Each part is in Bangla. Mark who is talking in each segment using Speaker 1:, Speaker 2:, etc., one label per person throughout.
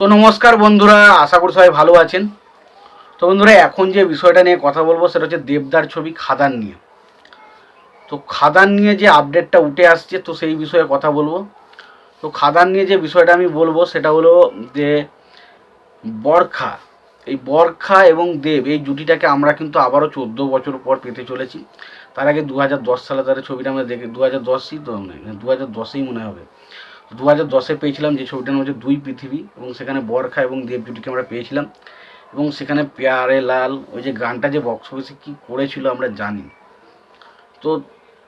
Speaker 1: তো নমস্কার বন্ধুরা, আশা করি সবাই ভালো আছেন। তো বন্ধুরা, এখন যে বিষয়টা নিয়ে কথা বলবো সেটা হচ্ছে দেবদার ছবি খাদান নিয়ে। তো খাদান নিয়ে যে আপডেটটা উঠে আসছে, তো সেই বিষয়ে কথা বলবো। তো খাদান নিয়ে যে বিষয়টা আমি বলবো সেটা হলো যে বরখা, এই বরখা এবং দেব এই জুটিটাকে আমরা কিন্তু আবারও 14 বছর পর পেতে চলেছি। তার আগে 2010 সালে তাদের ছবিটা আমরা দেখে, 2010ই তো নয়, 2010এই মনে হবে। 2010-এ পেয়েছিলাম যে ছবিটার নাম হচ্ছে দুই পৃথিবী, এবং সেখানে বরখা এবং দেব জুটিকে আমরা পেয়েছিলাম। এবং সেখানে প্যারে লাল ওই যে গানটা যে বক্স অফিসে কী করেছিল আমরা জানি। তো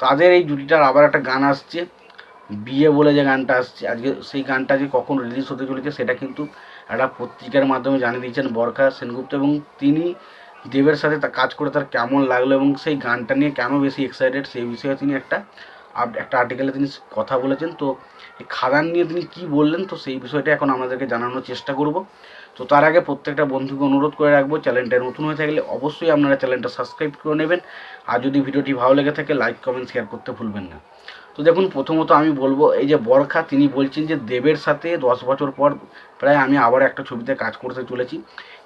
Speaker 1: তাদের এই জুটিটার আবার একটা গান আসছে, বিয়ে বলে যে গানটা আসছে আজকে, সেই গানটা যে কখন রিলিজ হতে চলেছে সেটা কিন্তু একটা পত্রিকার মাধ্যমে জানিয়ে দিয়েছেন বরখা সেনগুপ্ত। এবং তিনি দেবের সাথে তা কাজ করে তার কেমন লাগলো এবং সেই গানটা নিয়ে কেন বেশি এক্সাইটেড সেই বিষয়ে তিনি একটা আর্টিকেলে তিনি কথা বলেছেন। তো এই খাদান নিয়ে তিনি কী বললেন, তো সেই বিষয়টা এখন আমাদেরকে জানানোর চেষ্টা করব। তো তার আগে প্রত্যেকটা বন্ধুকে অনুরোধ করে রাখবো, চ্যানেলটা নতুন হয়ে থাকলে অবশ্যই আপনারা চ্যানেলটা সাবস্ক্রাইব করে নেবেন। আর যদি ভিডিওটি ভালো লেগে থাকে লাইক কমেন্ট শেয়ার করতে ভুলবেন না। তো দেখুন, প্রথমত আমি বলবো এই যে বরখা, তিনি বলছেন যে দেবের সাথে 10 বছর পর প্রায় আমি আবার একটা ছবিতে কাজ করতে চলেছি।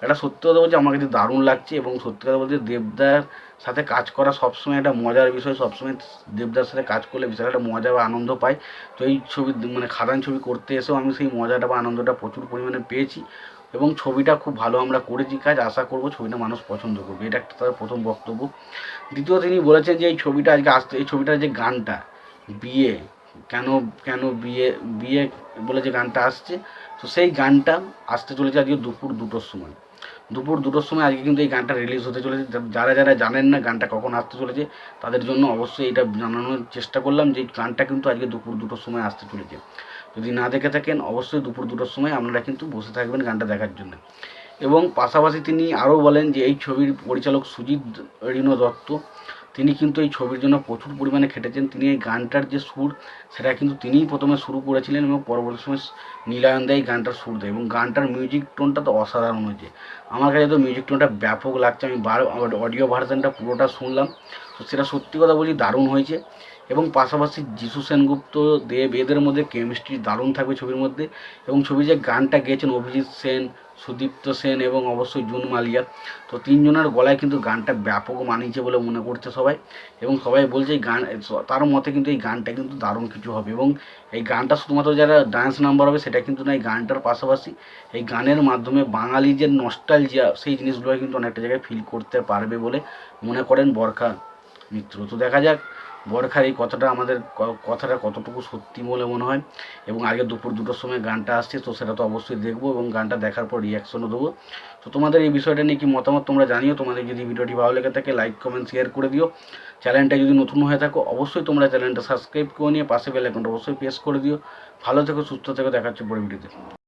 Speaker 1: এটা সত্যি কথা বলছি, আমার কাছে দারুণ লাগছে। এবং সত্যি কথা বলতে দেবদার সাথে কাজ করা সবসময় একটা মজার বিষয়, সবসময় দেবদার সাথে কাজ করলে বিশাল একটা মজা বা আনন্দ পাই। তো এই ছবি মানে খাদান ছবি করতে এসেও আমি সেই মজাটা বা আনন্দটা প্রচুর পরিমাণে পেয়েছি। এবং ছবিটা খুব ভালো আমরা করেছি কাজ, আশা করবো ছবিটা মানুষ পছন্দ করবে, এটা একটা তার প্রথম বক্তব্য। দ্বিতীয়, তিনি বলেছেন যে এই ছবিটা আজকে আসতে, এই ছবিটার যে গানটা বিয়ে, কেন কেন বিয়ে বিয়ে বলে যে গানটা আসছে, তো সেই গানটা আসতে চলেছে আজকে দুপুর দুটোর সময় আজকে কিন্তু এই গানটা রিলিজ হতে চলেছে। যারা যারা জানেন না গানটা কখন আসতে চলেছে তাদের জন্য অবশ্যই এটা জানানোর চেষ্টা করলাম যে এই গানটা কিন্তু আজকে দুপুর 2টোর সময় আসতে চলেছে। যদি না দেখে থাকেন অবশ্যই দুপুর 2টোর সময় আপনারা কিন্তু বসে থাকবেন গানটা দেখার জন্য। এবং পাশাপাশি তিনি আরও বলেন যে এই ছবির পরিচালক সুজিত রিনো দত্ত, তিনি কিন্তু এই ছবির জন্য প্রচুর পরিমাণে খেটেছেন। তিনি এই গানটার যে সুর সেটা কিন্তু তিনিই প্রথমে শুরু করেছিলেন এবং পরবর্তী সময় নীলায়ন দেয় গানটার সুর দেয়। এবং গানটার মিউজিক টোনটা তো অসাধারণ হয়েছে, আমার কাছে তো মিউজিক টোনটা ব্যাপক লাগছে। আমি অডিও ভার্সানটা পুরোটা শুনলাম, তো সেটা সত্যি কথা বলছি দারুণ হয়েছে। এবং পাশাপাশি যিশু সেনগুপ্ত, দেব, এদের মধ্যে কেমিস্ট্রি দারুণ থাকবে ছবির মধ্যে। এবং ছবির যে গানটা গেয়েছেন অভিজিৎ সেন, সুদীপ্ত সেন এবং অবশ্যই জুন মালিয়া, তো তিনজনের গলায় কিন্তু গানটা ব্যাপক মানিয়েছে বলে মনে করছে সবাই। এবং সবাই বলছে এই গান, তার মতে কিন্তু এই গানটা কিন্তু দারুণ কিছু হবে। এবং এই গানটা শুধুমাত্র যারা ডান্স নাম্বার হবে সেটা কিন্তু না, এই গানটার পাশাপাশি এই গানের মাধ্যমে বাঙালি যে নস্টালজিয়া সেই জিনিসগুলো কিন্তু অনেকটা জায়গায় ফিল করতে পারবে বলে মনে করেন বরখা মিত্র। তো দেখা যাক বরখার এই কথাটা আমাদের কথাটা কতটুকু সত্যি বলে মনে হয়। এবং আগে দুপুর 2টোর সময় গানটা আসছে, তো সেটা তো অবশ্যই দেখবো এবং গানটা দেখার পর রিয়াকশনও দেবো। তো তোমাদের এই বিষয়টা নিয়ে কি মতামত তোমরা জানিও। তোমাদের যদি ভিডিওটি ভালো লেগে থাকে লাইক কমেন্ট শেয়ার করে দিও। চ্যানেলটা যদি নতুন হয়ে থাকো অবশ্যই তোমরা চ্যানেলটা সাবস্ক্রাইব করে নিয়ে পাশে বেল আইকনটা অবশ্যই প্রেস করে দিও। ভালো থেকো, সুস্থ থেকো, দেখা হচ্ছে পরের ভিডিওতে।